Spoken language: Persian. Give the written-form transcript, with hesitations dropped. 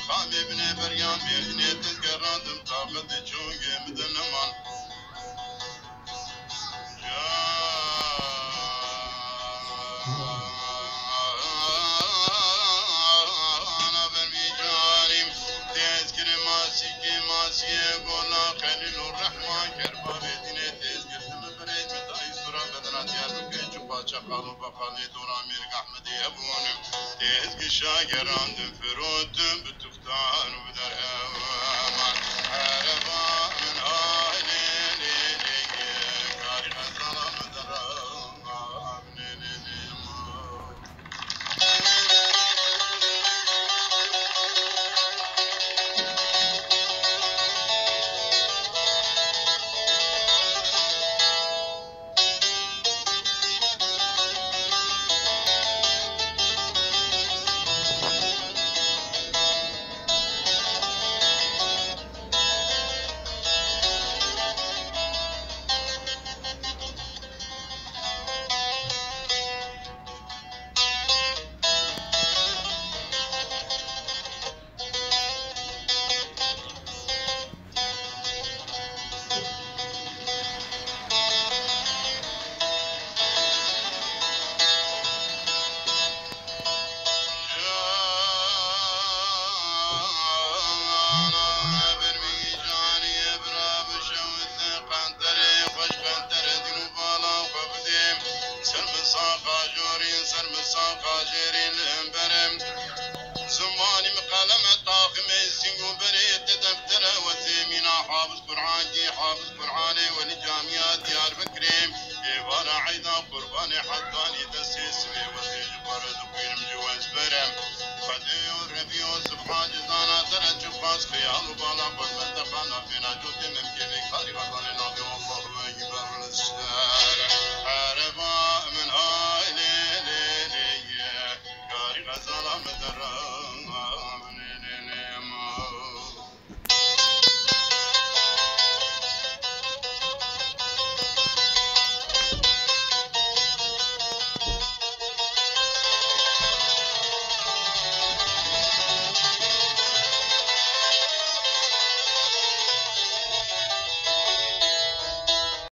خامي بني بريان بيرني تذكراتم طاقت جونجي مدنمان أنا بربيجانيم تذكر ماسي قولا خليل الرحمن كربا بيدني تذكرتم بريد متاي سورة بدنا ديار بكين شبا شقالو بخالي دورا ميرك أحمدي أبونم تذكر شاكران دفروتم بتختار بدر هوامان عربا من آلي كاري غزالة مدرا زماني مقالمة طاقم السنجو بريد دفترة وزيمينا حافظ قرآني ولجامعات ديار بكريم إيوانا عيدا قرباني حطاني دسيس بي وزيج برد وقيرم جواز برم خديو ربيو سبحان جزانا ترى جفاز خيال وبالا قد منتخانا فينا جوتي